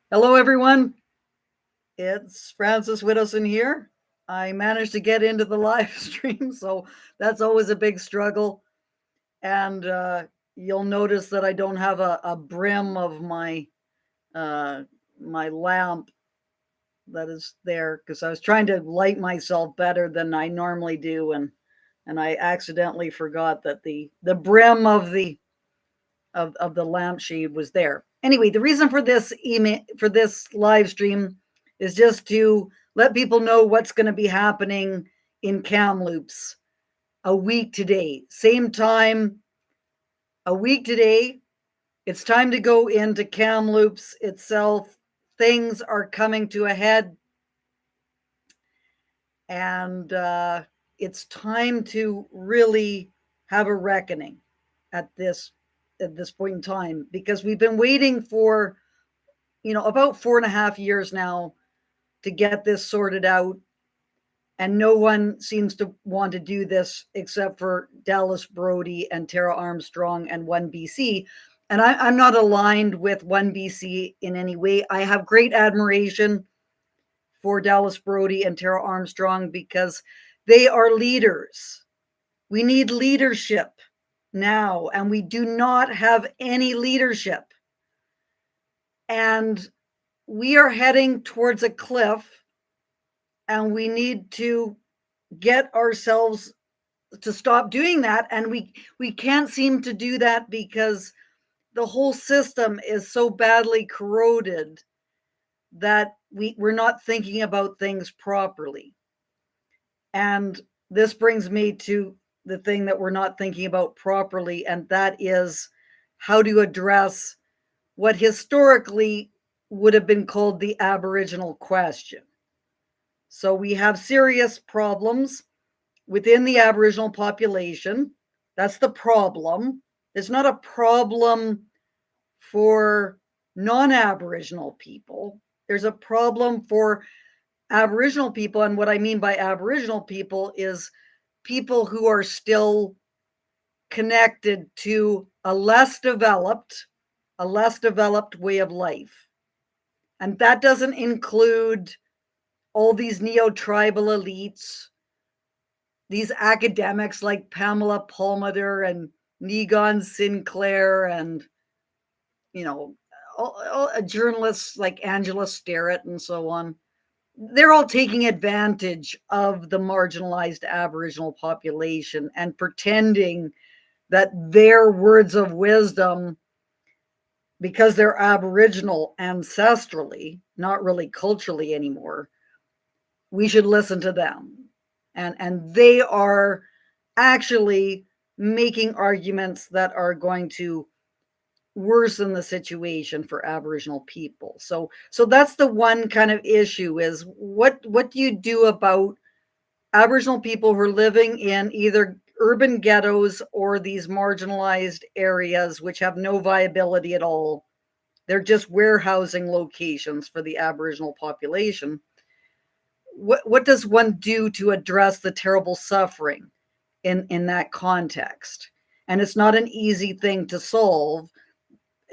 Hello, everyone. It's Francis Widdowson here. I managed to get into the live stream, so that's always a big struggle. And you'll notice that I don't have a brim of uh, my lamp that is there because I was trying to light myself better than I normally do, and I accidentally forgot that the brim of the lampshade was there. Anyway, the reason for this email for this live stream is just to let people know what's going to be happening in Kamloops a week today. Same time, a week today. It's time to go into Kamloops itself. Things are coming to a head, and it's time to really have a reckoning at this point in time because we've been waiting for about 4.5 years now to get this sorted out. And no one seems to want to do this except for Dallas Brody and Tara Armstrong and 1BC. And I'm not aligned with 1BC in any way. I have great admiration for Dallas Brody and Tara Armstrong because they are leaders. We need leadership now, and we do not have any leadership. And we are heading towards a cliff, and we need to get ourselves to stop doing that. And we can't seem to do that because the whole system is so badly corroded that we're not thinking about things properly. And this brings me to the thing that we're not thinking about properly, and that is how to address what historically would have been called the Aboriginal question. So we have serious problems within the Aboriginal population. That's the problem. It's not a problem for non-Aboriginal people. There's a problem for Aboriginal people. And what I mean by Aboriginal people is people who are still connected to a less developed way of life. And that doesn't include all these neo-tribal elites, these academics like Pamela Palmater and Negon Sinclair, and all journalists like Angela Starrett and so on. They're all taking advantage of the marginalized Aboriginal population and pretending that their words of wisdom, because they're Aboriginal ancestrally, not really culturally anymore, we should listen to them. And they are actually making arguments that are going to worsen the situation for Aboriginal people. So that's the one kind of issue is what do you do about Aboriginal people who are living in either urban ghettos or these marginalized areas which have no viability at all? They're just warehousing locations for the Aboriginal population. What does one do to address the terrible suffering in that context? And it's not an easy thing to solve,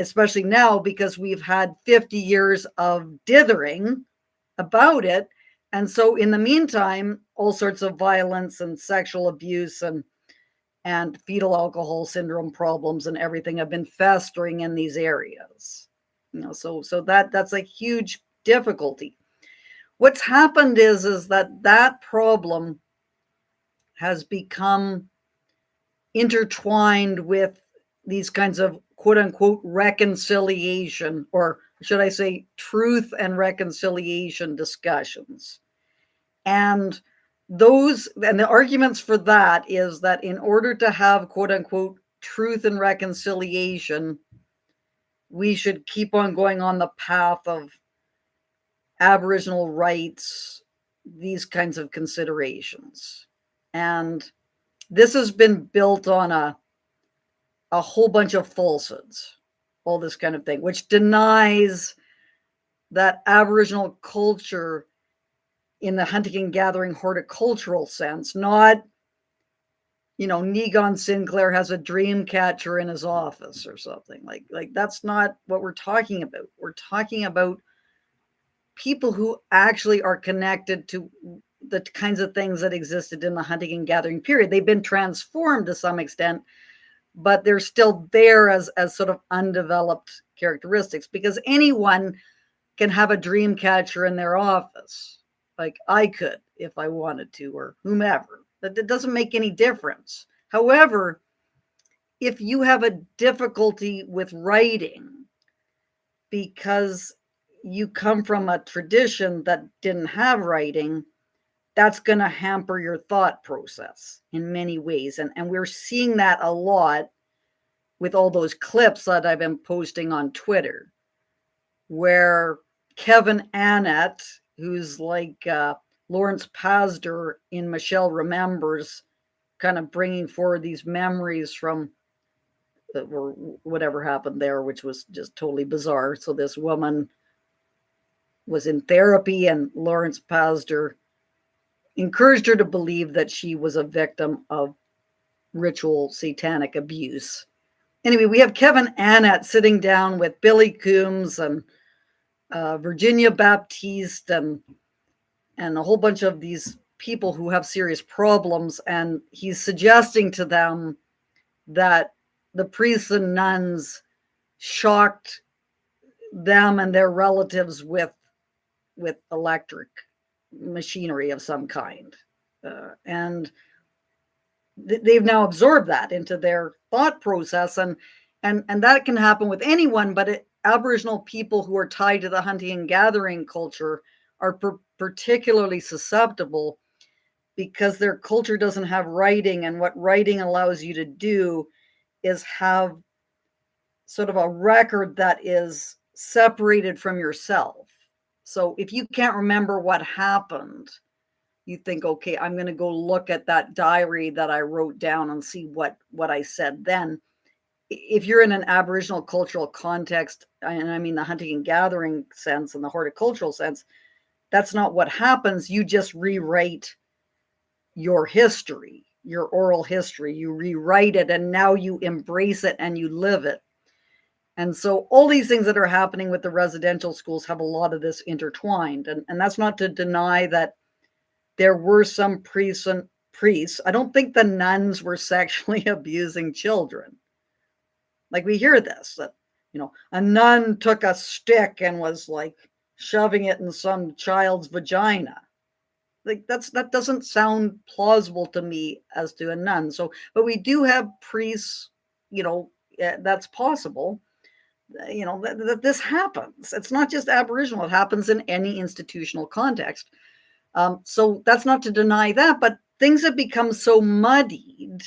especially now because we've had 50 years of dithering about it. And so in the meantime, all sorts of violence and sexual abuse and fetal alcohol syndrome problems and everything have been festering in these areas. So that's a huge difficulty. What's happened is that problem has become intertwined with these kinds of quote unquote reconciliation, or should I say truth and reconciliation discussions. And the arguments for that is that in order to have quote unquote truth and reconciliation, we should keep on going on the path of Aboriginal rights, these kinds of considerations. And this has been built on a whole bunch of falsehoods, all this kind of thing, which denies that Aboriginal culture in the hunting and gathering horticultural sense, not, Negon Sinclair has a dream catcher in his office or something like that's not what we're talking about. We're talking about people who actually are connected to the kinds of things that existed in the hunting and gathering period. They've been transformed to some extent, but they're still there as sort of undeveloped characteristics, because anyone can have a dream catcher in their office. Like I could if I wanted to, or whomever. That doesn't make any difference. However, if you have a difficulty with writing because you come from a tradition that didn't have writing, that's going to hamper your thought process in many ways. And we're seeing that a lot with all those clips that I've been posting on Twitter, where Kevin Annett, who's like Lawrence Pastor in Michelle Remembers, kind of bringing forward these memories from or whatever happened there, which was just totally bizarre. So this woman was in therapy, and Lawrence Pastor encouraged her to believe that she was a victim of ritual satanic abuse. Anyway, we have Kevin Annett sitting down with Billy Coombs and Virginia Baptiste and a whole bunch of these people who have serious problems, and he's suggesting to them that the priests and nuns shocked them and their relatives with electric machinery of some kind, and they've now absorbed that into their thought process, and that can happen with anyone, but Aboriginal people who are tied to the hunting and gathering culture are particularly susceptible, because their culture doesn't have writing, and what writing allows you to do is have sort of a record that is separated from yourself. So if you can't remember what happened, you think, okay, I'm going to go look at that diary that I wrote down and see what I said then. If you're in an Aboriginal cultural context, and I mean the hunting and gathering sense and the horticultural sense, that's not what happens. You just rewrite your history, your oral history. You rewrite it, and now you embrace it and you live it. And so all these things that are happening with the residential schools have a lot of this intertwined. And that's not to deny that there were some priests. I don't think the nuns were sexually abusing children. Like we hear this, that, a nun took a stick and was like shoving it in some child's vagina. Like that doesn't sound plausible to me as to a nun. So, but we do have priests, that's possible. That this happens. It's not just Aboriginal. It happens in any institutional context. So that's not to deny that, but things have become so muddied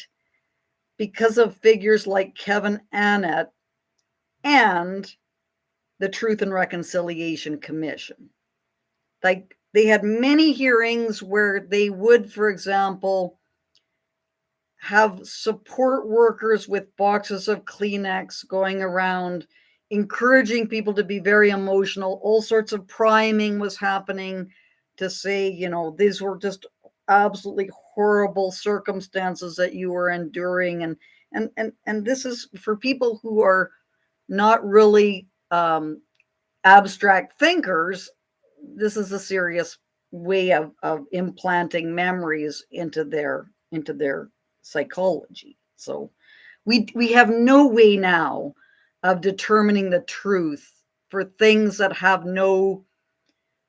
because of figures like Kevin Annett and the Truth and Reconciliation Commission. Like they had many hearings where they would, for example, have support workers with boxes of Kleenex going around, encouraging people to be very emotional. All sorts of priming was happening to say, these were just absolutely horrible circumstances that you were enduring. And this is for people who are not really abstract thinkers. This is a serious way of implanting memories into their psychology. So we have no way now of determining the truth for things that have no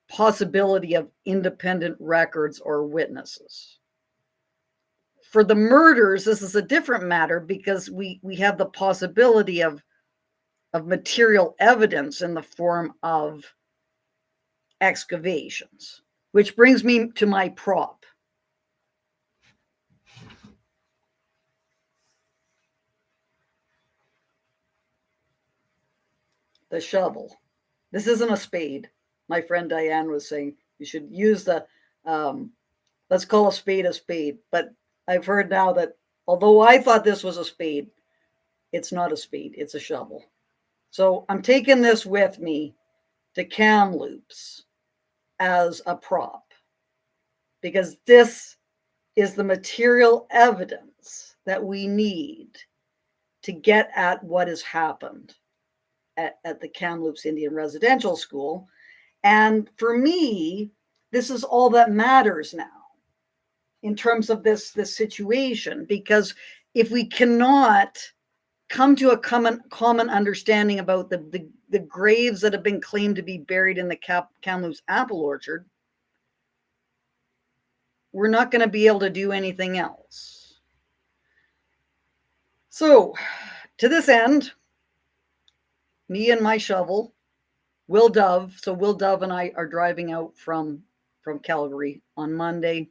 possibility of independent records or witnesses. For the murders, this is a different matter, because we have the possibility of material evidence in the form of excavations, which brings me to my prop. The shovel. This isn't a spade. My friend Diane was saying you should use the, let's call a spade, but I've heard now that although I thought this was a spade, it's not a spade, it's a shovel. So I'm taking this with me to Kamloops as a prop, because this is the material evidence that we need to get at what has happened at the Camloops Indian Residential School. And for me, this is all that matters now in terms of this situation, because if we cannot come to a common understanding about the graves that have been claimed to be buried in the Kamloops apple orchard, we're not going to be able to do anything else. So, to this end, me and my shovel, Will Dove. So Will Dove and I are driving out from Calgary on Monday.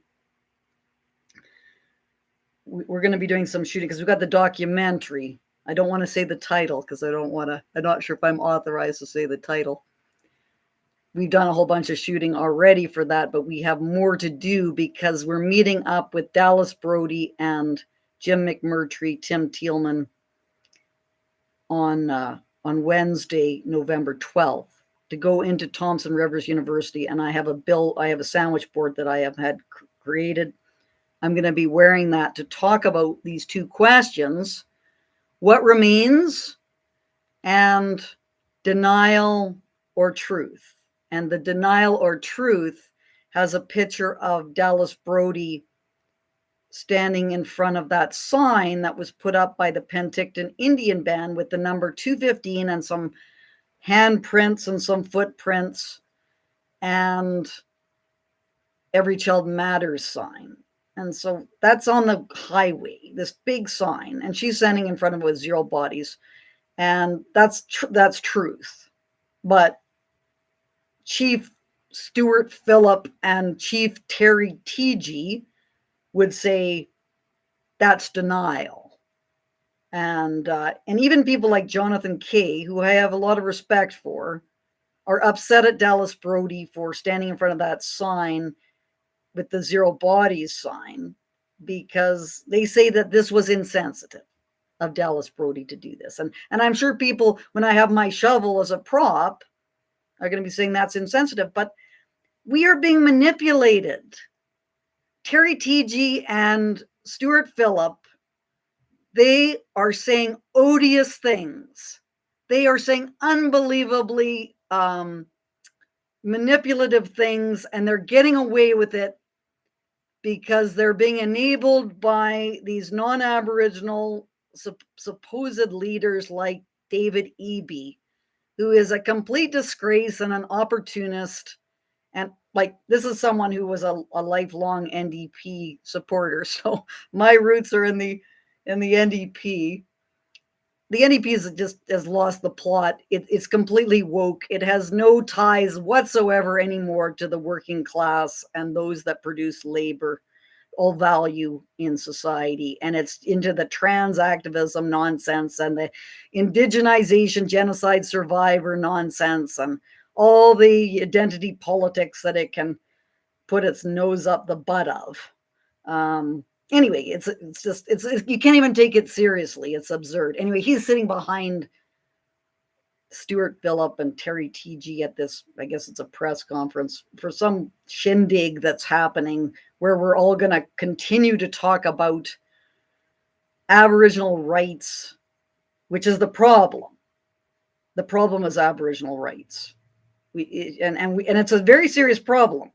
We're going to be doing some shooting because we've got the documentary. I don't want to say the title because I'm not sure if I'm authorized to say the title. We've done a whole bunch of shooting already for that, but we have more to do because we're meeting up with Dallas Brody and Jim McMurtry, Tim Thielman on Wednesday, November 12th, to go into Thompson Rivers University. And I have a sandwich board that I have had created. I'm going to be wearing that to talk about these two questions: what remains, and denial or truth. And the denial or truth has a picture of Dallas Brody standing in front of that sign that was put up by the Penticton Indian Band with the number 215 and some handprints and some footprints and Every Child Matters sign. And so that's on the highway, this big sign, and she's standing in front of it with 0 bodies. And that's truth. But Chief Stuart Phillip and Chief Terry Teegee would say that's denial. And even people like Jonathan Kay, who I have a lot of respect for, are upset at Dallas Brody for standing in front of that sign with the 0 bodies sign, because they say that this was insensitive of Dallas Brody to do this. And I'm sure people, when I have my shovel as a prop, are going to be saying that's insensitive, but we are being manipulated. Terry Teegee and Stuart Phillip, they are saying odious things. They are saying unbelievably manipulative things, and they're getting away with it because they're being enabled by these non-Aboriginal supposed leaders like David Eby, who is a complete disgrace and an opportunist. And this is someone who was a lifelong NDP supporter. So my roots are in the NDP. The NDP has lost the plot. It's completely woke. It has no ties whatsoever anymore to the working class and those that produce labor, all value in society. And it's into the trans activism nonsense and the indigenization, genocide survivor nonsense, and all the identity politics that it can put its nose up the butt of. Anyway, it's you can't even take it seriously. It's absurd. Anyway, he's sitting behind Stuart Phillip and Terry Teegee at this, I guess it's a press conference for some shindig that's happening where we're all going to continue to talk about Aboriginal rights, which is the problem. The problem is Aboriginal rights. And it's a very serious problem,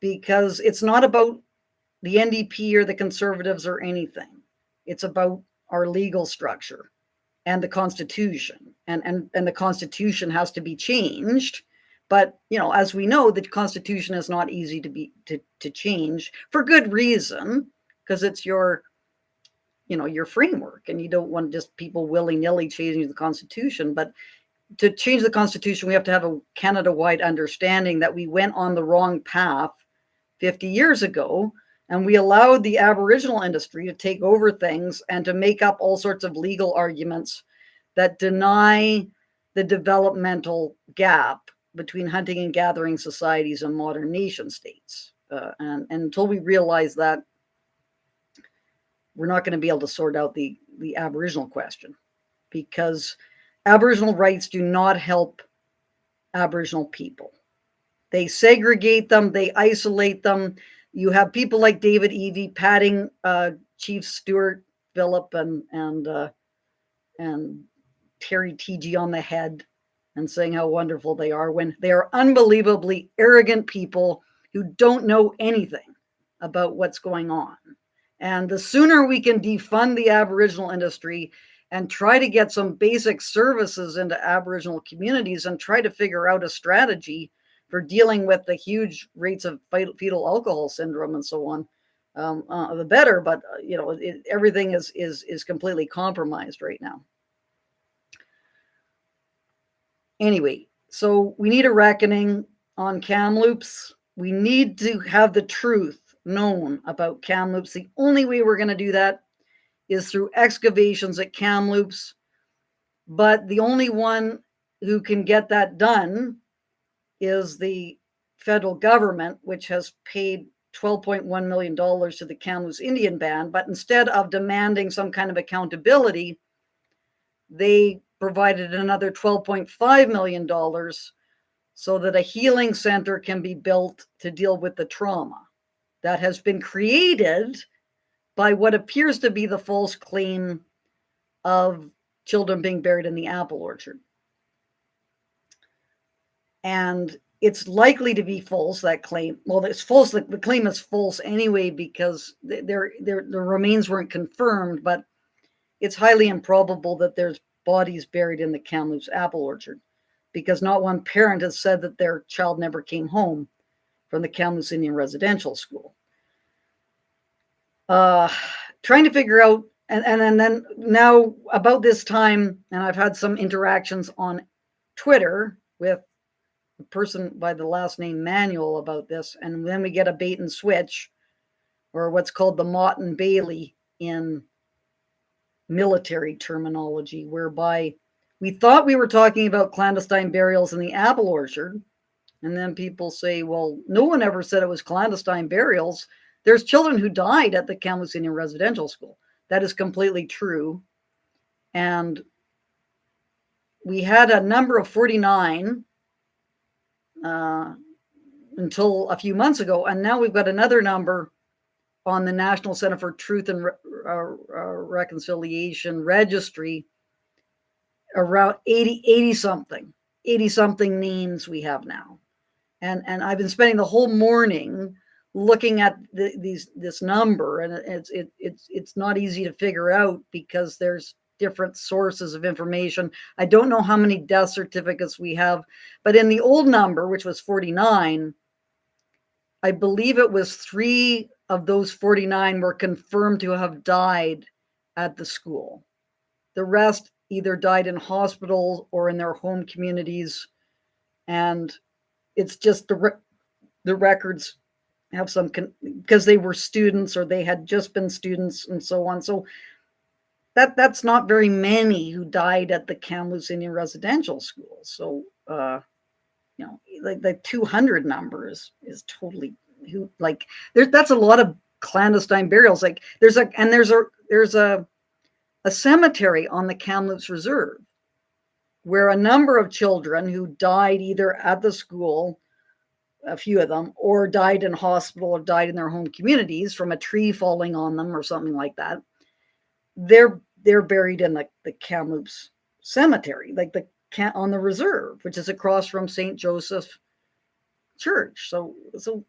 because it's not about the NDP or the Conservatives or anything. It's about our legal structure and the Constitution. And the Constitution has to be changed. But, as we know, the Constitution is not easy to change for good reason, because it's your framework, and you don't want just people willy-nilly changing the Constitution. But to change the Constitution, we have to have a Canada-wide understanding that we went on the wrong path 50 years ago, and we allowed the Aboriginal industry to take over things and to make up all sorts of legal arguments that deny the developmental gap between hunting and gathering societies and modern nation states. And until we realize that, we're not going to be able to sort out the Aboriginal question, because Aboriginal rights do not help Aboriginal people. They segregate them, they isolate them. You have people like David Eby patting Chief Stuart Phillip and Terry Teegee on the head and saying how wonderful they are when they are unbelievably arrogant people who don't know anything about what's going on. And the sooner we can defund the Aboriginal industry and try to get some basic services into Aboriginal communities and try to figure out a strategy for dealing with the huge rates of fetal alcohol syndrome and so on, the better. But everything is completely compromised right now. Anyway, so we need a reckoning on Kamloops. We need to have the truth known about Kamloops. The only way we're going to do that is through excavations at Kamloops. But the only one who can get that done is the federal government, which has paid $12.1 million to the Kamloops Indian Band. But instead of demanding some kind of accountability, they provided another $12.5 million so that a healing center can be built to deal with the trauma that has been created by what appears to be the false claim of children being buried in the apple orchard. And it's likely to be false, that claim. Well, it's false. The claim is false anyway because the remains weren't confirmed, but it's highly improbable that there's bodies buried in the Camloops apple orchard because not one parent has said that their child never came home from the Kamloops Indian Residential School. Trying to figure out, and then now about this time, and I've had some interactions on Twitter with a person by the last name Manuel about this, and then we get a bait and switch, or what's called the Mott and Bailey in military terminology, whereby we thought we were talking about clandestine burials in the apple orchard, and then people say, well, no one ever said it was clandestine burials. There's children who died at the Kamloops Indian Residential School. That is completely true. And we had a number of 49 until a few months ago, and now we've got another number on the National Center for Truth and Reconciliation registry, around 80 something names we have now. And I've been spending the whole morning looking at this number, and it's not easy to figure out because there's different sources of information. I don't know how many death certificates we have, but in the old number, which was 49, I believe it was 3 of those 49 were confirmed to have died at the school. The rest either died in hospitals or in their home communities, and it's just the records have some because they were students or they had just been students and so on. So that's not very many who died at the Kamloops Indian Residential School. So like the 200 number is totally that's a lot of clandestine burials. Like there's a cemetery on the Kamloops Reserve where a number of children who died either at the school, a few of them, or died in hospital or died in their home communities from a tree falling on them or something like that. They're buried in the Kamloops cemetery, like on the reserve, which is across from St. Joseph Church. So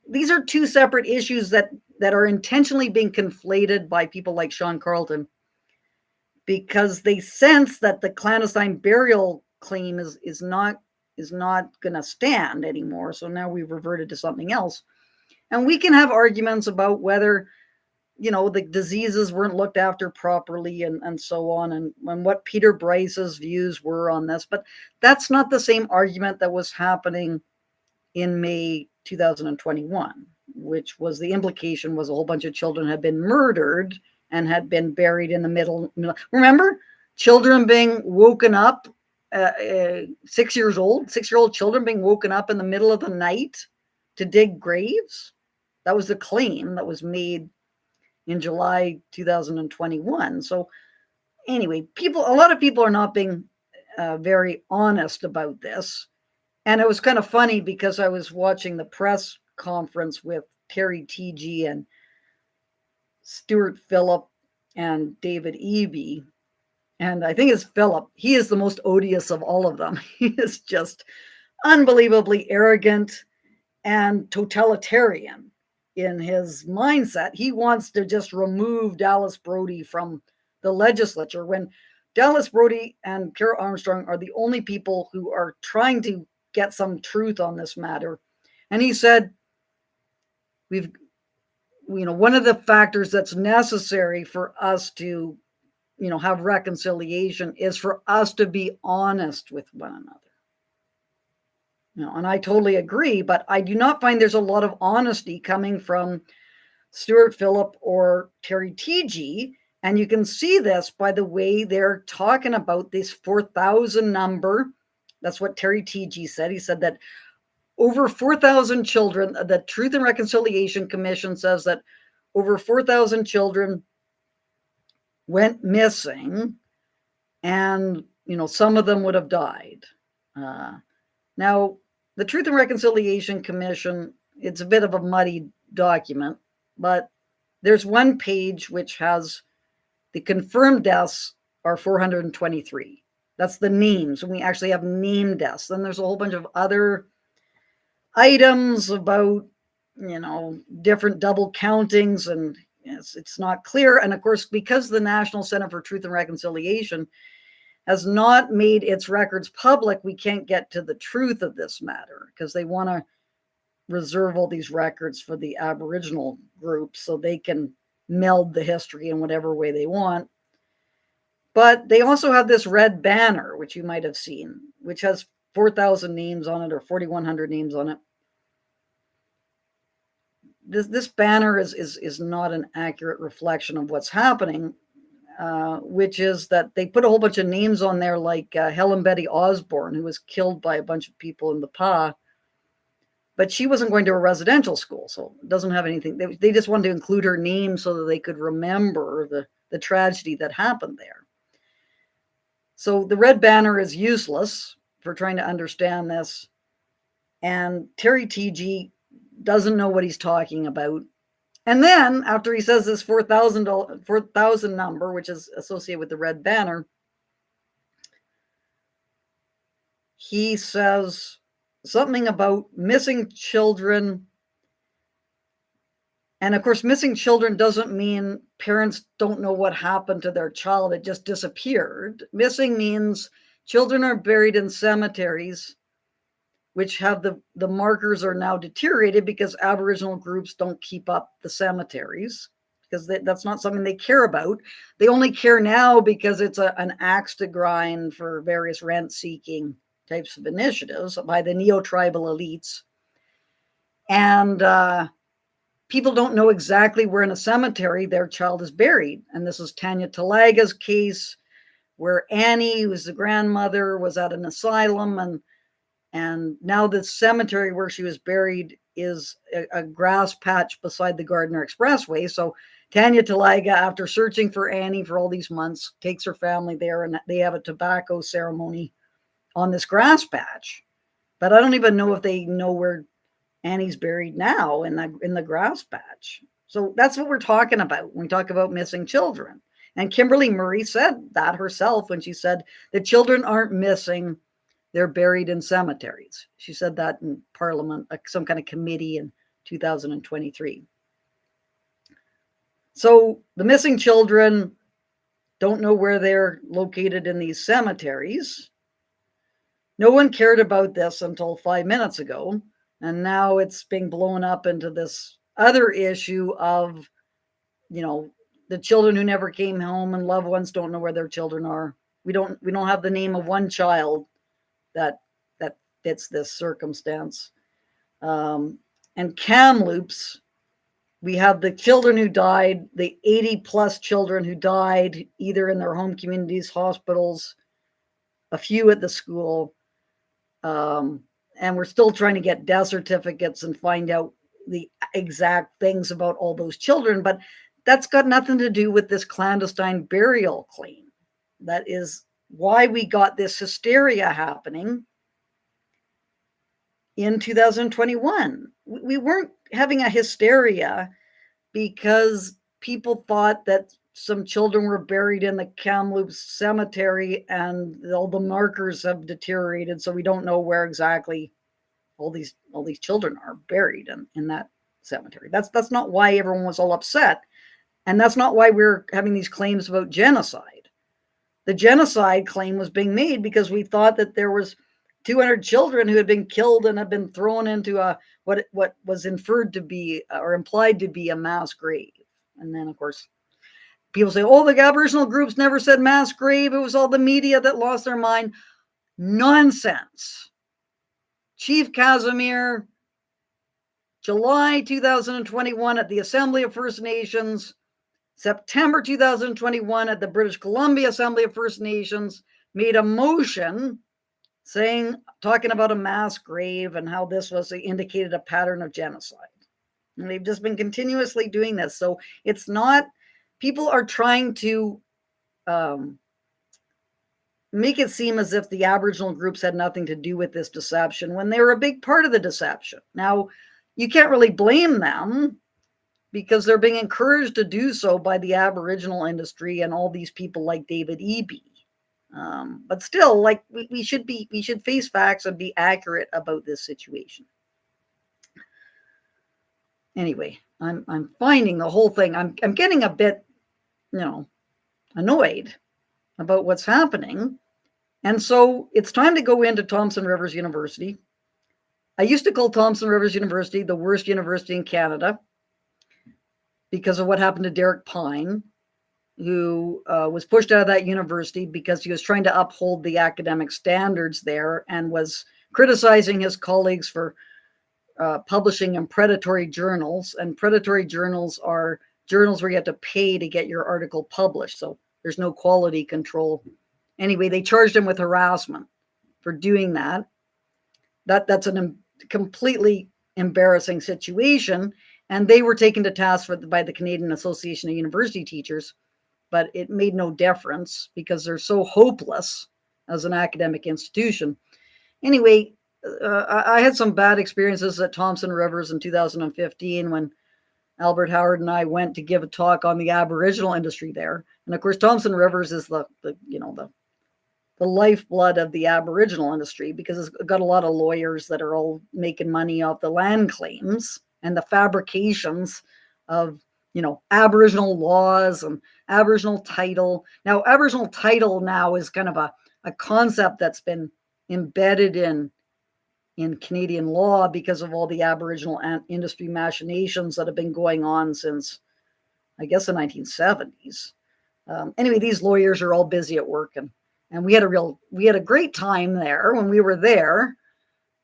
these are two separate issues that are intentionally being conflated by people like Sean Carlton, because they sense that the clandestine burial claim is not going to stand anymore. So now we've reverted to something else. And we can have arguments about whether, the diseases weren't looked after properly and so on, and what Peter Bryce's views were on this. But that's not the same argument that was happening in May 2021, which was the implication was a whole bunch of children had been murdered and had been buried in the middle. Remember, children being woken up, 6-year-old children being woken up in the middle of the night to dig graves? That was the claim that was made in July 2021. So anyway, a lot of people are not being very honest about this. And it was kind of funny because I was watching the press conference with Terry T.G. and Stuart Phillip and David Eby, And I think it's Philip. He is the most odious of all of them. He is just unbelievably arrogant and totalitarian in his mindset. He wants to just remove Dallas Brody from the legislature when Dallas Brody and Kara Armstrong are the only people who are trying to get some truth on this matter. And he said, one of the factors that's necessary for us to, have reconciliation is for us to be honest with one another. And I totally agree, but I do not find there's a lot of honesty coming from Stuart Phillip or Terry Teegee. And you can see this by the way they're talking about this 4,000 number. That's what Terry Teegee said. He said that over 4,000 children, the Truth and Reconciliation Commission says that over 4,000 children went missing, and, some of them would have died. Now, the Truth and Reconciliation Commission, it's a bit of a muddy document, but there's one page which has the confirmed deaths are 423. That's the names, and we actually have named deaths. Then there's a whole bunch of other items about, different double countings, and it's not clear. And of course, because the National Center for Truth and Reconciliation has not made its records public, we can't get to the truth of this matter because they want to reserve all these records for the Aboriginal group so they can meld the history in whatever way they want. But they also have this red banner, which you might have seen, which has 4,000 names on it or 4,100 names on it. This banner is not an accurate reflection of what's happening, which is that they put a whole bunch of names on there like Helen Betty Osborne, who was killed by a bunch of people in the PA, but she wasn't going to a residential school, so it doesn't have anything. They just wanted to include her name so that they could remember the tragedy that happened there. So the red banner is useless for trying to understand this, and Terry Teegee doesn't know what he's talking about. And then after he says this 4,000 number, which is associated with the red banner, he says something about missing children. And of course, missing children doesn't mean parents don't know what happened to their child. It just disappeared. Missing means children are buried in cemeteries, which have the markers are now deteriorated because Aboriginal groups don't keep up the cemeteries because that's not something they care about. They only care now because it's an axe to grind for various rent-seeking types of initiatives by the neo-tribal elites. And people don't know exactly where in a cemetery their child is buried. And this is Tanya Talaga's case, where Annie, who's the grandmother, was at an asylum, and now the cemetery where she was buried is a grass patch beside the Gardiner Expressway. So Tanya Talaga, after searching for Annie for all these months, takes her family there, and they have a tobacco ceremony on this grass patch. But I don't even know if they know where Annie's buried now in the grass patch. So that's what we're talking about when we talk about missing children. And Kimberly Murray said that herself when she said the children aren't missing, they're buried in cemeteries. She said that in Parliament, some kind of committee in 2023. So the missing children don't know where they're located in these cemeteries. No one cared about this until 5 minutes ago. And now it's being blown up into this other issue of, the children who never came home and loved ones don't know where their children are. We don't have the name of one child that fits this circumstance. And Camloops, we have the children who died, the 80 plus children who died either in their home communities, hospitals, a few at the school. And we're still trying to get death certificates and find out the exact things about all those children. But that's got nothing to do with this clandestine burial claim. That is why we got this hysteria happening in 2021. We weren't having a hysteria because people thought that some children were buried in the Kamloops cemetery, and all the markers have deteriorated, so we don't know where exactly all these children are buried in that cemetery. That's not why everyone was all upset, and that's not why we're having these claims about genocide. The genocide claim was being made because we thought that there was 200 children who had been killed and had been thrown into what was inferred to be or implied to be a mass grave. And then, of course, people say, oh, the Aboriginal groups never said mass grave. It was all the media that lost their mind. Nonsense. Chief Casimir, July 2021 at the Assembly of First Nations, September 2021 at the British Columbia Assembly of First Nations, made a motion talking about a mass grave and how this was indicated a pattern of genocide. And they've just been continuously doing this. So it's not, people are trying to make it seem as if the Aboriginal groups had nothing to do with this deception when they were a big part of the deception. Now, you can't really blame them because they're being encouraged to do so by the Aboriginal industry and all these people like David Eby. But still, like we should face facts and be accurate about this situation. Anyway, I'm finding the whole thing. I'm getting a bit, annoyed about what's happening. And so it's time to go into Thompson Rivers University. I used to call Thompson Rivers University the worst university in Canada because of what happened to Derek Pine, who was pushed out of that university because he was trying to uphold the academic standards there and was criticizing his colleagues for publishing in predatory journals. And predatory journals are journals where you have to pay to get your article published. So there's no quality control. Anyway, they charged him with harassment for doing that. That's a completely embarrassing situation. And they were taken to task by the Canadian Association of University Teachers, but it made no difference because they're so hopeless as an academic institution. Anyway, I had some bad experiences at Thompson Rivers in 2015 when Albert Howard and I went to give a talk on the Aboriginal industry there. And of course, Thompson Rivers is the lifeblood of the Aboriginal industry because it's got a lot of lawyers that are all making money off the land claims and the fabrications of, Aboriginal laws and Aboriginal title. Now, Aboriginal title now is kind of a concept that's been embedded in Canadian law because of all the Aboriginal industry machinations that have been going on since, I guess, the 1970s. Anyway, these lawyers are all busy at work, and we had a great time there when we were there.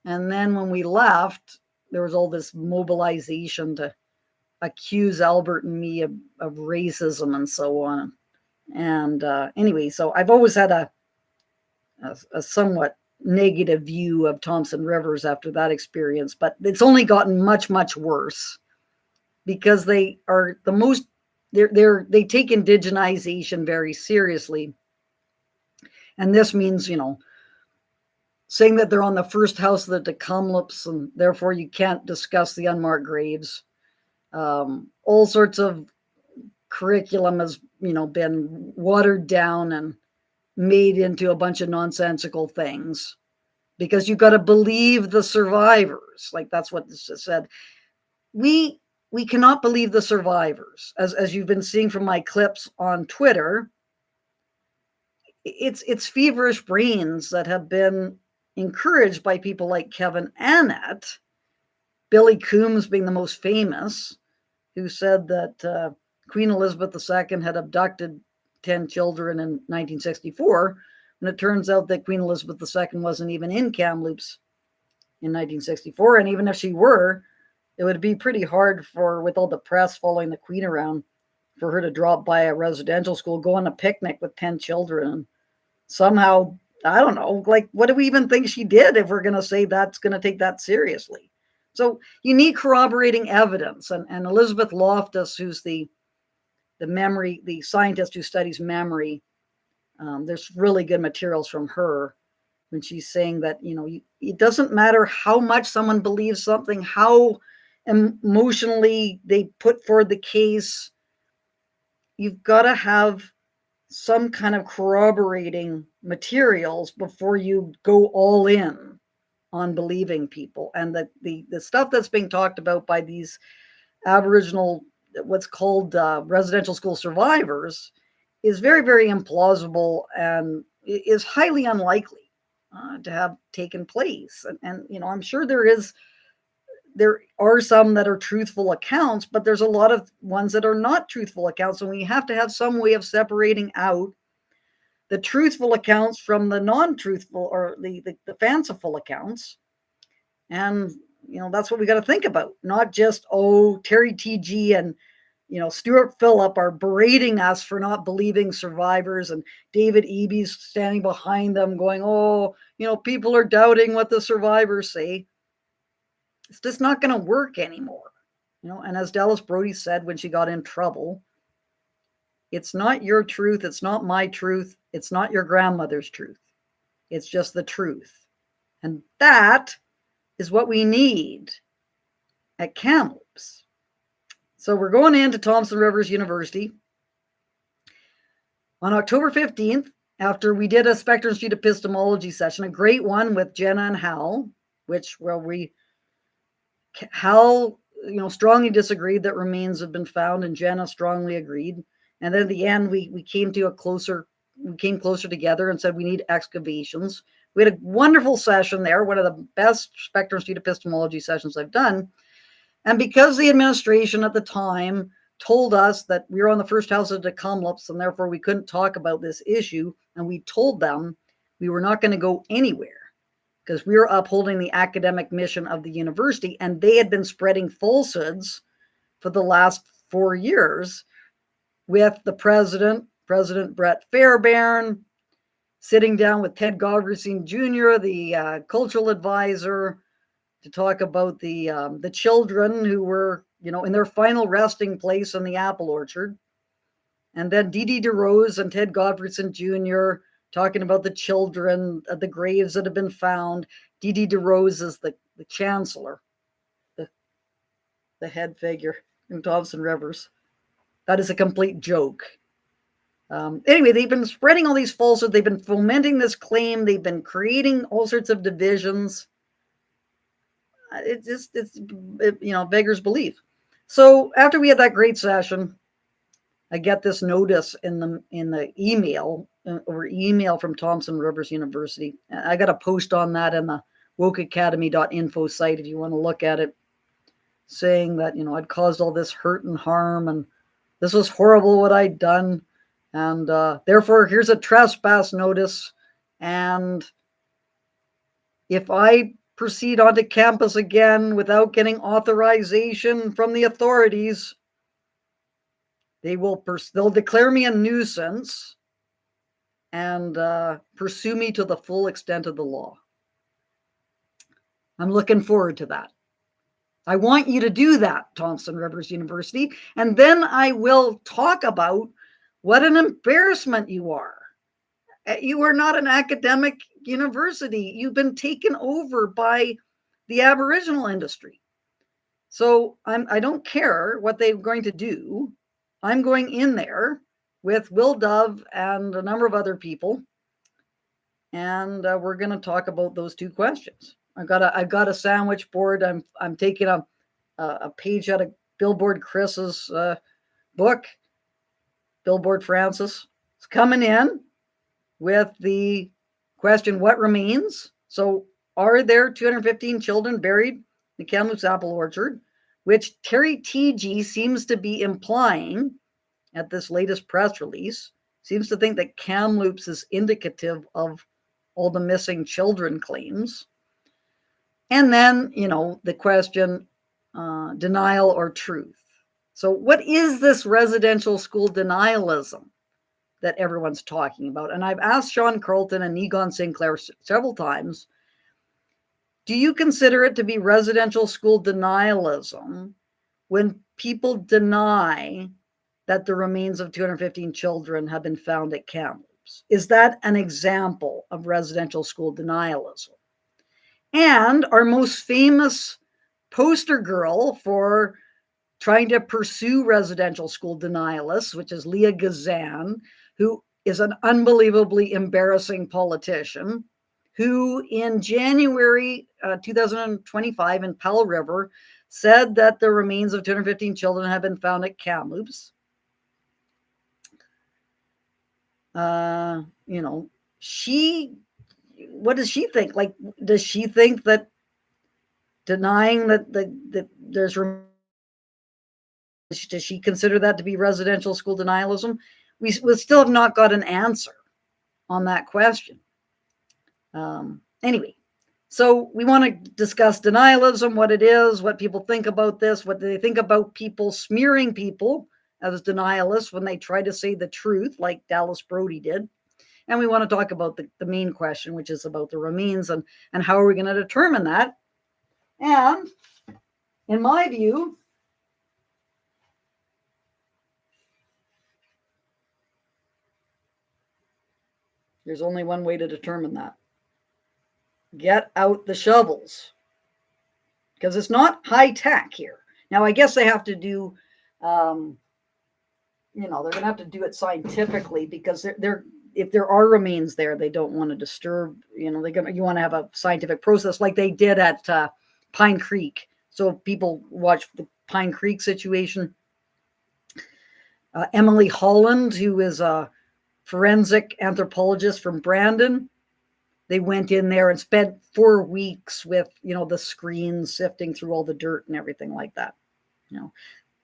And then when we left, there was all this mobilization to accuse Albert and me of racism and so on. And anyway, so I've always had a somewhat negative view of Thompson Rivers after that experience, but it's only gotten much, much worse because they are the most, they take indigenization very seriously. And this means, saying that they're on the first house of the Camloops and therefore you can't discuss the unmarked graves. All sorts of curriculum has, been watered down and made into a bunch of nonsensical things because you've got to believe the survivors. Like that's what this said. We cannot believe the survivors. As you've been seeing from my clips on Twitter, it's feverish brains that have been encouraged by people like Kevin Annett, Billy Coombs being the most famous, who said that Queen Elizabeth II had abducted 10 children in 1964, and it turns out that Queen Elizabeth II wasn't even in Kamloops in 1964, and even if she were, it would be pretty hard with all the press following the Queen around, for her to drop by a residential school, go on a picnic with 10 children, and somehow, I don't know, like, what do we even think she did if we're going to say that's going to take that seriously? So you need corroborating evidence, and Elizabeth Loftus, who's the scientist who studies memory, there's really good materials from her when she's saying that, it doesn't matter how much someone believes something, how emotionally they put forward the case. you've got to have some kind of corroborating materials before you go all in on believing people. And the stuff that's being talked about by these Aboriginal, what's called residential school survivors, is very, very implausible and is highly unlikely to have taken place. And I'm sure there are some that are truthful accounts, but there's a lot of ones that are not truthful accounts. And we have to have some way of separating out the truthful accounts from the non-truthful or the fanciful accounts. And, that's what we got to think about. Not just, Terry TG and, Stuart Phillip are berating us for not believing survivors, and David Eby's standing behind them going, people are doubting what the survivors say. It's just not going to work anymore. And as Dallas Brody said when she got in trouble, it's not your truth. It's not my truth. It's not your grandmother's truth. It's just the truth. And that is what we need at Kamloops. So we're going into Thompson Rivers University on October 15th, after we did a Spectrum Street epistemology session, a great one with Jenna and Hal, Hal, strongly disagreed that remains had been found, and Jenna strongly agreed. And then at the end, we came closer together and said we need excavations. We had a wonderful session there, one of the best Spectrum Street epistemology sessions I've done. And because the administration at the time told us that we were on the first house of the Camloops and therefore we couldn't talk about this issue, and we told them we were not going to go anywhere because we were upholding the academic mission of the university, and they had been spreading falsehoods for the last 4 years with the President Brett Fairbairn, sitting down with Ted Godfreyson Jr., the cultural advisor, to talk about the children who were, in their final resting place in the apple orchard. And then Dee DeRose and Ted Godfreyson Jr. talking about the children, the graves that have been found. Dee DeRose is the chancellor, the head figure in Thompson Rivers. That is a complete joke. Anyway, they've been spreading all these falsehoods. They've been fomenting this claim. They've been creating all sorts of divisions. It's beggars belief. So after we had that great session, I get this notice in the email from Thompson Rivers University. I got a post on that in the wokeacademy.info site if you want to look at it, saying that I'd caused all this hurt and harm, and this was horrible what I'd done, and therefore here's a trespass notice, and if I proceed onto campus again without getting authorization from the authorities, they'll declare me a nuisance and pursue me to the full extent of the law. I'm looking forward to that. I want you to do that, Thompson Rivers University, and then I will talk about what an embarrassment you are. You are not an academic university. You've been taken over by the Aboriginal industry. So I don't care what they're going to do. I'm going in there with Will Dove and a number of other people, and we're going to talk about those two questions. I've got a sandwich board. I'm taking a page out of Billboard Chris's book. Billboard Francis is coming in with the question, what remains? So are there 215 children buried in the Camloops apple orchard, which Terry TG seems to be implying at this latest press release, seems to think that Camloops is indicative of all the missing children claims. And then, the question, denial or truth. So what is this residential school denialism that everyone's talking about? And I've asked Sean Carlton and Egon Sinclair several times, do you consider it to be residential school denialism when people deny that the remains of 215 children have been found at Kamloops? Is that an example of residential school denialism? And our most famous poster girl for trying to pursue residential school denialists, which is Leah Gazan, who is an unbelievably embarrassing politician, who in January 2025 in Powell River said that the remains of 215 children have been found at Kamloops. What does she think? Like, does she think that denying that there's, does she consider that to be residential school denialism? We still have not got an answer on that question. Anyway, so we want to discuss denialism, what it is, what people think about this, what they think about people smearing people as denialists when they try to say the truth, like Dallas Brody did. And we want to talk about the main question, which is about the remains and how are we going to determine that. And in my view, there's only one way to determine that. Get out the shovels. Because it's not high tech here. Now, I guess they have to do, they're going to have to do it scientifically, because they're if there are remains there, they don't want to disturb, you want to have a scientific process like they did at Pine Creek. So people watch the Pine Creek situation. Emily Holland, who is a forensic anthropologist from Brandon, they went in there and spent 4 weeks with, the screens sifting through all the dirt and everything like that.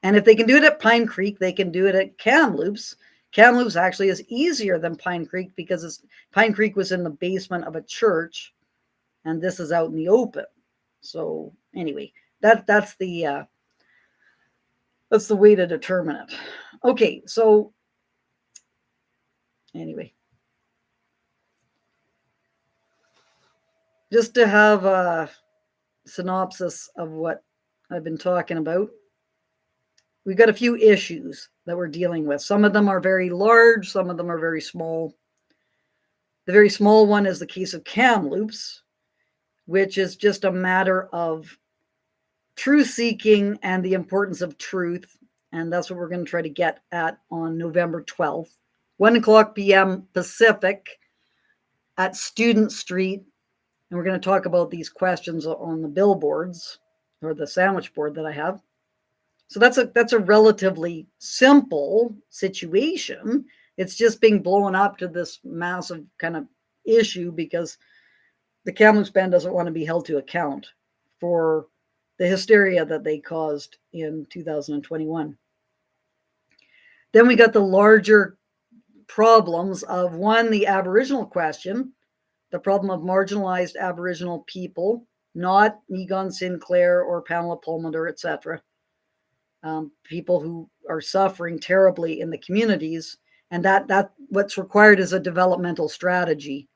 And if they can do it at Pine Creek, they can do it at Camloops. Camloops actually is easier than Pine Creek because Pine Creek was in the basement of a church, and this is out in the open. So anyway, that's the way to determine it. Okay, so anyway, just to have a synopsis of what I've been talking about, we've got a few issues that we're dealing with. Some of them are very large, some of them are very small. The very small one is the case of Kamloops, which is just a matter of truth-seeking and the importance of truth. And that's what we're going to try to get at on November 12th, 1:00 p.m. Pacific at Student Street. And we're going to talk about these questions on the billboards or the sandwich board that I have. So that's a relatively simple situation. It's just being blown up to this massive kind of issue because the Kamloops band doesn't want to be held to account for the hysteria that they caused in 2021. Then we got the larger problems of, one, the Aboriginal question, the problem of marginalized Aboriginal people, not Egon Sinclair or Pamela Palmander, etc. People who are suffering terribly in the communities, and that what's required is a developmental strategy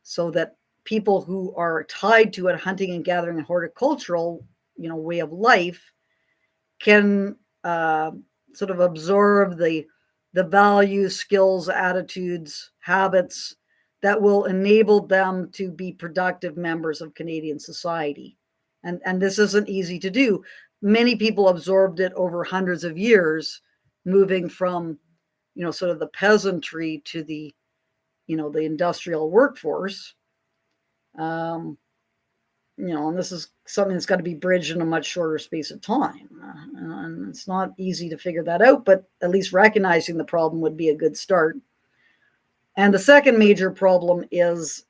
so that people who are tied to a hunting and gathering and horticultural, way of life can sort of absorb the values, skills, attitudes, habits that will enable them to be productive members of Canadian society. And this isn't easy to do. Many people absorbed it over hundreds of years, moving from, sort of the peasantry to the, the industrial workforce. And this is something that's got to be bridged in a much shorter space of time. And it's not easy to figure that out, but at least recognizing the problem would be a good start. And the second major problem is,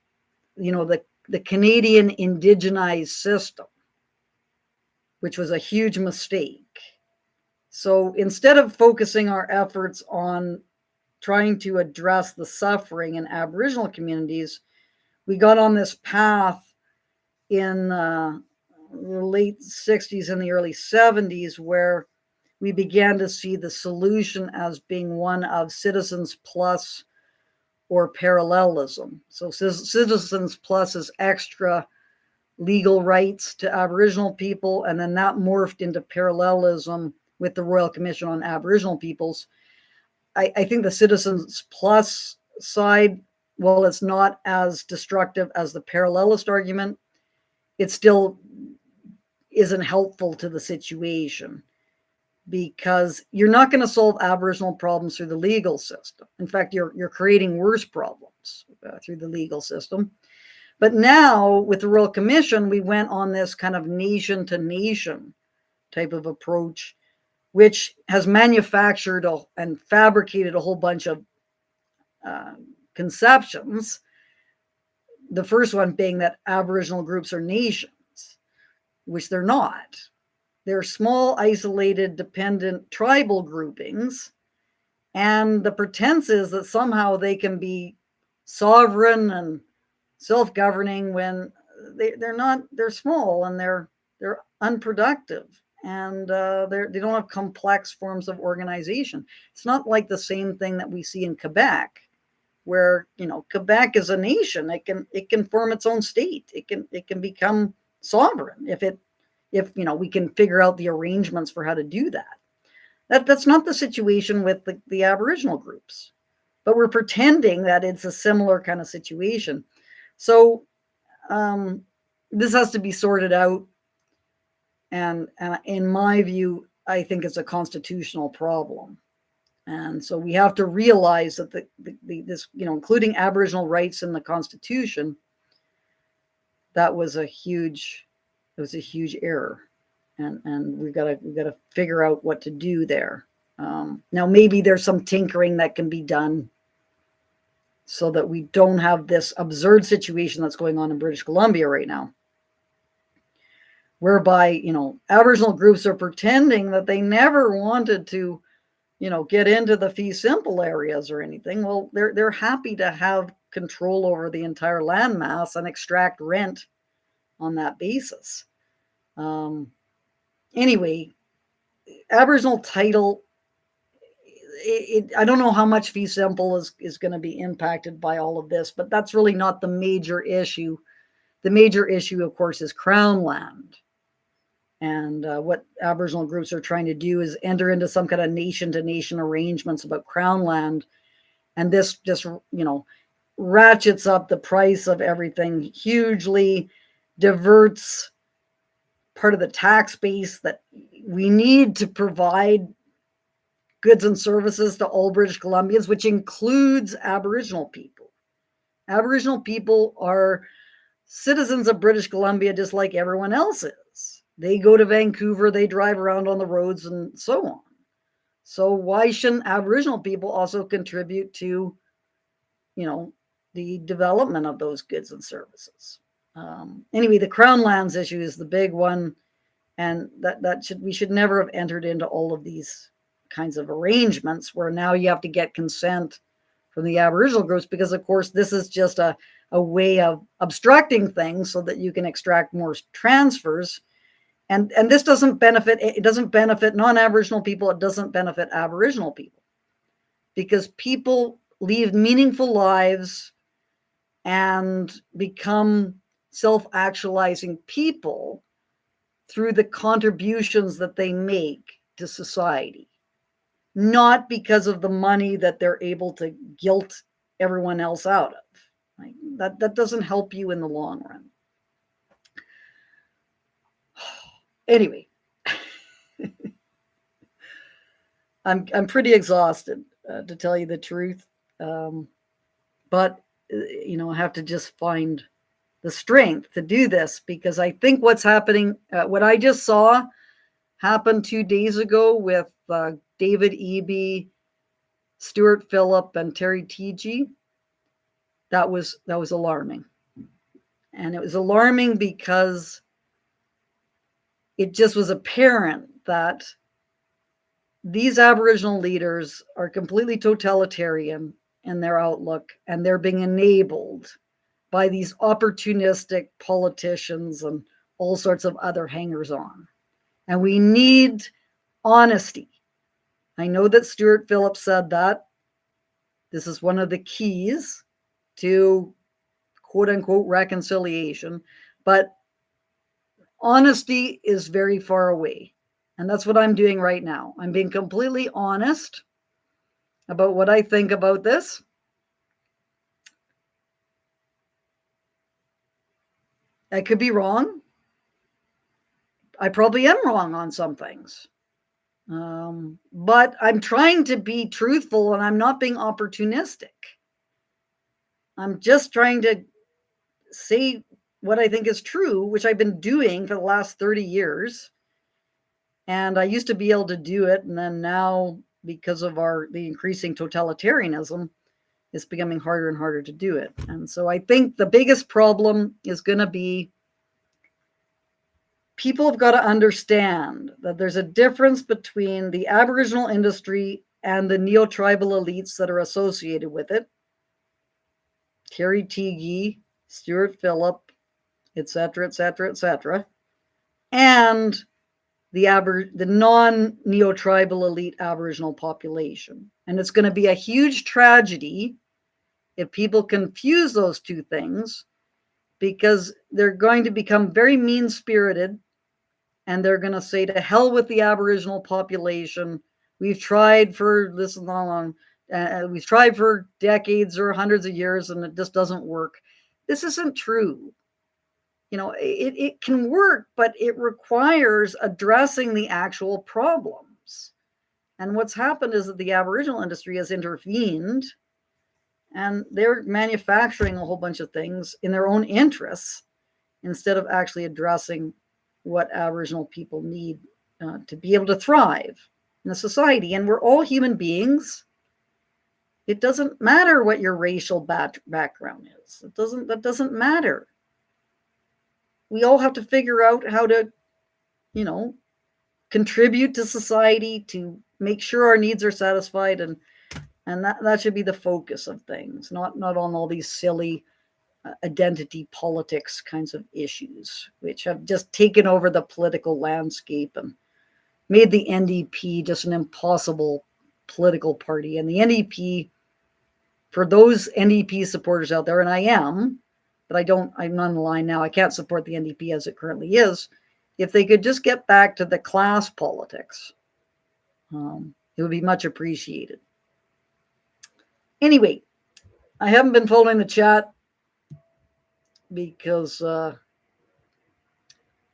the Canadian indigenized system, which was a huge mistake. So instead of focusing our efforts on trying to address the suffering in Aboriginal communities, we got on this path in the late 60s and the early 70s where we began to see the solution as being one of Citizens Plus or parallelism. So Citizens Plus is extra legal rights to Aboriginal people, and then that morphed into parallelism with the Royal Commission on Aboriginal Peoples. I think the Citizens Plus side, while it's not as destructive as the parallelist argument, it still isn't helpful to the situation. because you're not going to solve Aboriginal problems through the legal system. In fact, you're creating worse problems through the legal system. But now with the Royal Commission, we went on this kind of nation to nation type of approach, which has manufactured and fabricated a whole bunch of conceptions. The first one being that Aboriginal groups are nations, which they're not. They're small, isolated, dependent tribal groupings. And the pretense is that somehow they can be sovereign and self-governing when they're not. They're small and they're unproductive, and they don't have complex forms of organization. It's not like the same thing that we see in Quebec, where Quebec is a nation. It can form its own state. It can become sovereign if we can figure out the arrangements for how to do that. That's not the situation with the Aboriginal groups, but we're pretending that it's a similar kind of situation. So this has to be sorted out, and in my view, I think it's a constitutional problem. And so we have to realize that this, including Aboriginal rights in the Constitution, that was a huge error, and we've got to figure out what to do there. Now maybe there's some tinkering that can be done so that we don't have this absurd situation that's going on in British Columbia right now, whereby Aboriginal groups are pretending that they never wanted to get into the fee simple areas or anything. Well, they're happy to have control over the entire landmass and extract rent on that basis. Anyway, Aboriginal title, I don't know how much fee simple is going to be impacted by all of this, but that's really not the major issue. The major issue, of course, is Crown land. And what Aboriginal groups are trying to do is enter into some kind of nation-to-nation arrangements about Crown land. And this just, ratchets up the price of everything hugely, diverts part of the tax base that we need to provide goods and services to all British Columbians, which includes Aboriginal people. Aboriginal people are citizens of British Columbia just like everyone else is. They go to Vancouver, they drive around on the roads and so on. So why shouldn't Aboriginal people also contribute to, the development of those goods and services? Anyway, the Crown lands issue is the big one, and we should never have entered into all of these kinds of arrangements where now you have to get consent from the Aboriginal groups, because of course this is just a way of obstructing things so that you can extract more transfers. And this doesn't benefit non-Aboriginal people. It doesn't benefit Aboriginal people, because people lead meaningful lives and become self-actualizing people through the contributions that they make to society, not because of the money that they're able to guilt everyone else out of. Right? That doesn't help you in the long run. Anyway, I'm pretty exhausted, to tell you the truth, but I have to just find the strength to do this, because I think what's happening, what I just saw happen 2 days ago with David Eby, Stuart Phillip, and Terry Teegee, that was alarming. And it was alarming because it just was apparent that these Aboriginal leaders are completely totalitarian in their outlook, and they're being enabled by these opportunistic politicians and all sorts of other hangers-on. And we need honesty. I know that Stuart Phillips said that this is one of the keys to quote-unquote reconciliation, but honesty is very far away. And that's what I'm doing right now. I'm being completely honest about what I think about this. I could be wrong. I probably am wrong on some things. But I'm trying to be truthful, and I'm not being opportunistic. I'm just trying to say what I think is true, which I've been doing for the last 30 years. And I used to be able to do it, and then now, because of the increasing totalitarianism, it's becoming harder and harder to do it. And so I think the biggest problem is going to be people have got to understand that there's a difference between the Aboriginal industry and the neo-tribal elites that are associated with it. Terry Teague, Stuart Phillip, etc., etc., etc., and the non-neo-tribal elite Aboriginal population. And it's going to be a huge tragedy if people confuse those two things, because they're going to become very mean-spirited, and they're going to say, to hell with the Aboriginal population. We've tried for this long. We've tried for decades or hundreds of years, and it just doesn't work. This isn't true. It can work, but it requires addressing the actual problems. And what's happened is that the Aboriginal industry has intervened, and they're manufacturing a whole bunch of things in their own interests instead of actually addressing what Aboriginal people need to be able to thrive in a society. And we're all human beings. It doesn't matter what your racial background is. That doesn't matter. We all have to figure out how to, contribute to society, to make sure our needs are satisfied, and that should be the focus of things, not on all these silly identity politics kinds of issues, which have just taken over the political landscape and made the NDP just an impossible political party. And the NDP, for those NDP supporters out there, and I am, but I'm not on the line now, I can't support the NDP as it currently is. If they could just get back to the class politics, it would be much appreciated. Anyway, I haven't been following the chat because, and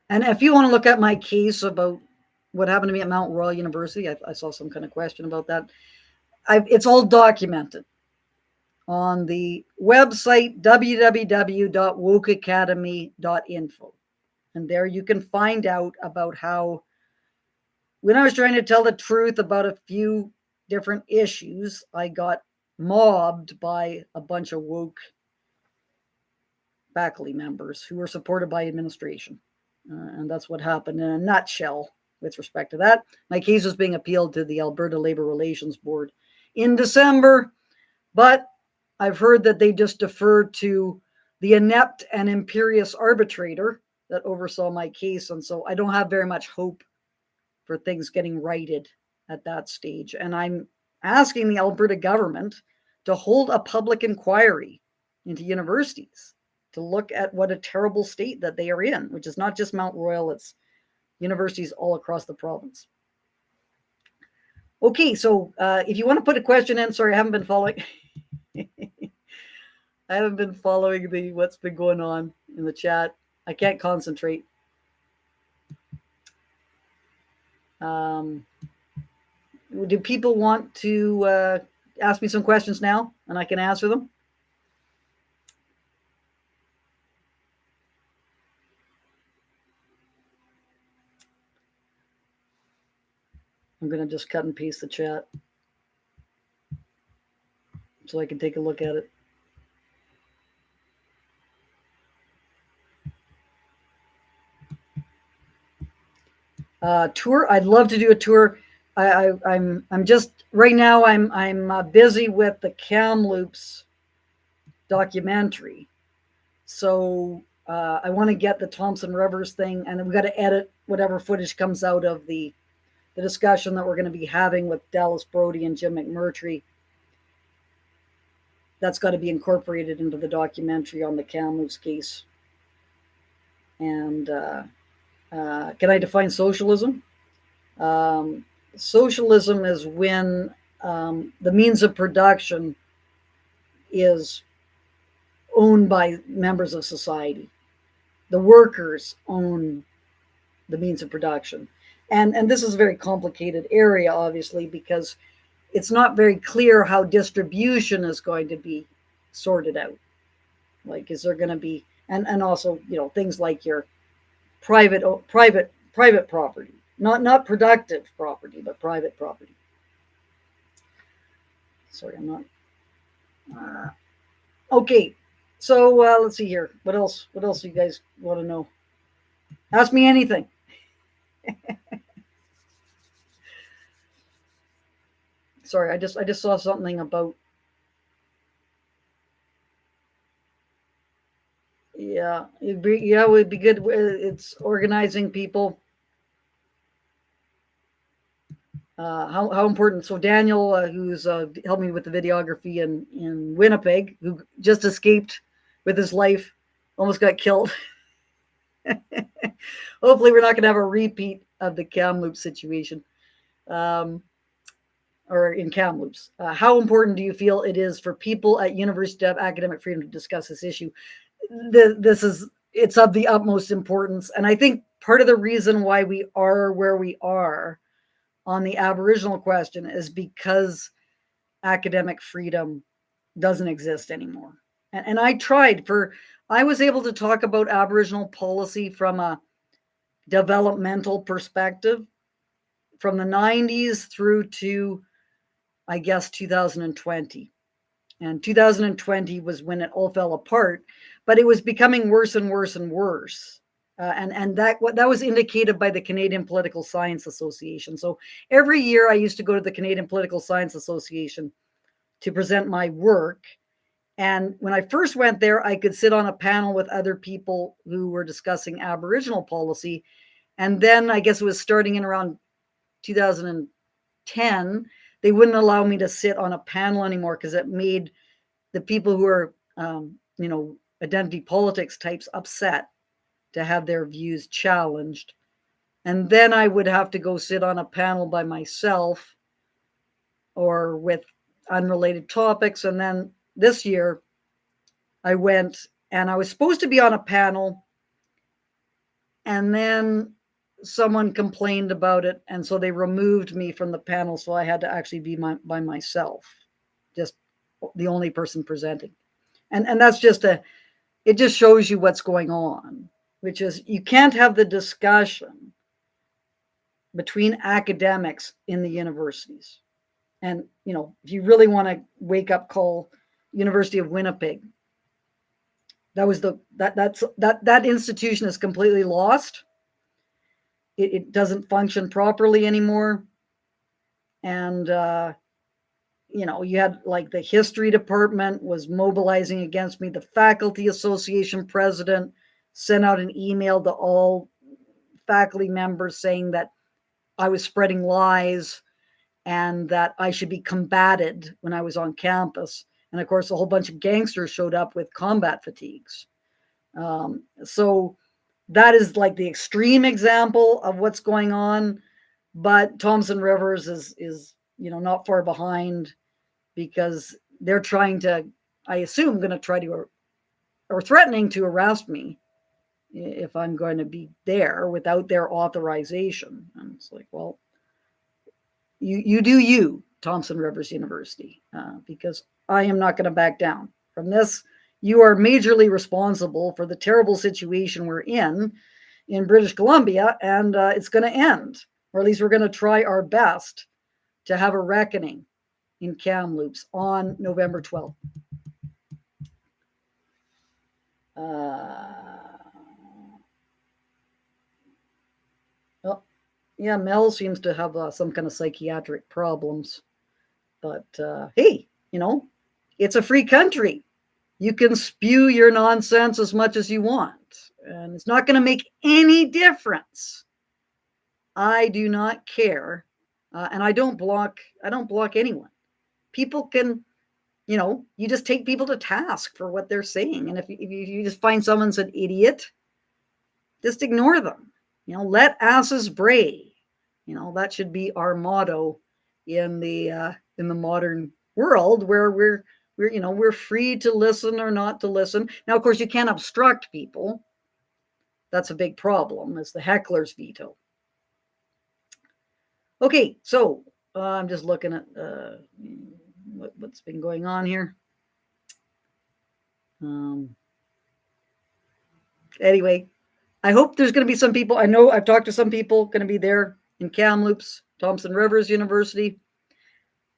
if you want to look at my case about what happened to me at Mount Royal University, I saw some kind of question about that. It's all documented on the website www.wokeacademy.info. And there you can find out about how, when I was trying to tell the truth about a few different issues, I got mobbed by a bunch of woke faculty members who were supported by administration. And that's what happened in a nutshell with respect to that. My case was being appealed to the Alberta Labor Relations Board in December, but I've heard that they just deferred to the inept and imperious arbitrator that oversaw my case. And so I don't have very much hope for things getting righted at that stage. And I'm asking the Alberta government to hold a public inquiry into universities to look at what a terrible state that they are in, which is not just Mount Royal, it's universities all across the province. Okay, so if you want to put a question in, sorry, I haven't been following. I haven't been following what's been going on in the chat. I can't concentrate. Do people want to ask me some questions now, and I can answer them? I'm going to just cut and paste the chat so I can take a look at it. Tour. I'd love to do a tour. I'm just right now. I'm busy with the Camloops documentary, so I want to get the Thompson Rivers thing, and then we got to edit whatever footage comes out of the discussion that we're going to be having with Dallas Brody and Jim McMurtry. That's got to be incorporated into the documentary on the Kamloops case. And can I define socialism? Socialism is when the means of production is owned by members of society. The workers own the means of production. And this is a very complicated area, obviously, because it's not very clear how distribution is going to be sorted out. Like, is there going to be, and also, things like your private property, not productive property, but private property. Sorry, I'm not. Okay, so let's see here. What else? What else do you guys want to know? Ask me anything. Sorry, I just saw something about. Yeah, it would be good. It's organizing people. How important? So Daniel, who's helped me with the videography in Winnipeg, who just escaped with his life, almost got killed. Hopefully, we're not going to have a repeat of the Camloops situation, or in Kamloops. How important do you feel it is for people at university to have academic freedom to discuss this issue? It's of the utmost importance, and I think part of the reason why we are where we are on the Aboriginal question is because academic freedom doesn't exist anymore. And I was able to talk about Aboriginal policy from a developmental perspective from the 90s through to, I guess, 2020. And 2020 was when it all fell apart, but it was becoming worse and worse and worse. And that was indicated by the Canadian Political Science Association. So every year I used to go to the Canadian Political Science Association to present my work. And when I first went there, I could sit on a panel with other people who were discussing Aboriginal policy. And then I guess it was starting in around 2010, they wouldn't allow me to sit on a panel anymore because it made the people who are, identity politics types upset to have their views challenged. And then I would have to go sit on a panel by myself or with unrelated topics. And then this year I went and I was supposed to be on a panel, and then someone complained about it. And so they removed me from the panel. So I had to actually be by myself, just the only person presenting. And that's it just shows you what's going on, which is you can't have the discussion between academics in the universities. And, if you really want to wake up call University of Winnipeg, that institution is completely lost. It doesn't function properly anymore. And, you had like the history department was mobilizing against me. The faculty association president sent out an email to all faculty members saying that I was spreading lies and that I should be combated when I was on campus. And of course, a whole bunch of gangsters showed up with combat fatigues. So that is like the extreme example of what's going on. But Thompson Rivers is not far behind, because they're trying to, I assume, going to try to, or threatening to arrest me if I'm going to be there without their authorization. And it's like, well, you do you, Thompson Rivers University, because I am not going to back down from this. You are majorly responsible for the terrible situation we're in British Columbia, and it's going to end, or at least we're going to try our best to have a reckoning in Camloops on November 12th. Yeah, Mel seems to have some kind of psychiatric problems. But hey, it's a free country. You can spew your nonsense as much as you want, and it's not going to make any difference. I do not care, and I don't block anyone. People can, you just take people to task for what they're saying, and if you just find someone's an idiot, just ignore them. Let asses bray. That should be our motto in the modern world, where we're free to listen or not to listen. Now, of course, you can't obstruct people. That's a big problem. It's the heckler's veto. Okay, so I'm just looking at what's been going on here. Anyway, I hope there's going to be some people. I know I've talked to some people going to be there in Kamloops, Thompson Rivers University,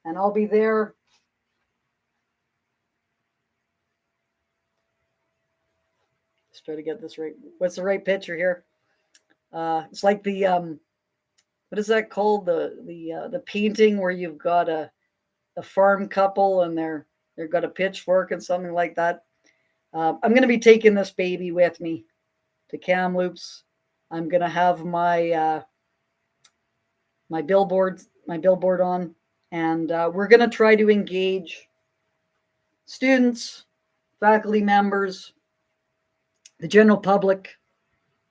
and I'll be there. Let's try to get this right. What's the right picture here? It's like the what is that called? The painting where you've got a farm couple and they've got a pitchfork and something like that. I'm going to be taking this baby with me to Kamloops. I'm going to have my my billboard on, and we're going to try to engage students, faculty members, the general public,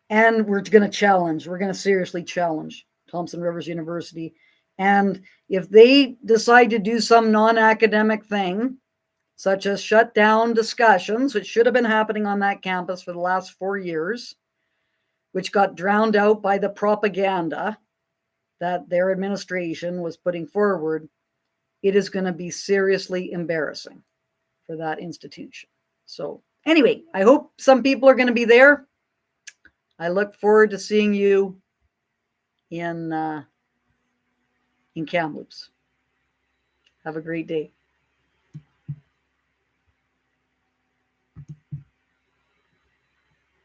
and we're going to seriously challenge Thompson Rivers University. And if they decide to do some non-academic thing, such as shut down discussions, which should have been happening on that campus for the last 4 years, which got drowned out by the propaganda that their administration was putting forward, it is going to be seriously embarrassing for that institution. So anyway, I hope some people are going to be there. I look forward to seeing you in Kamloops. Have a great day.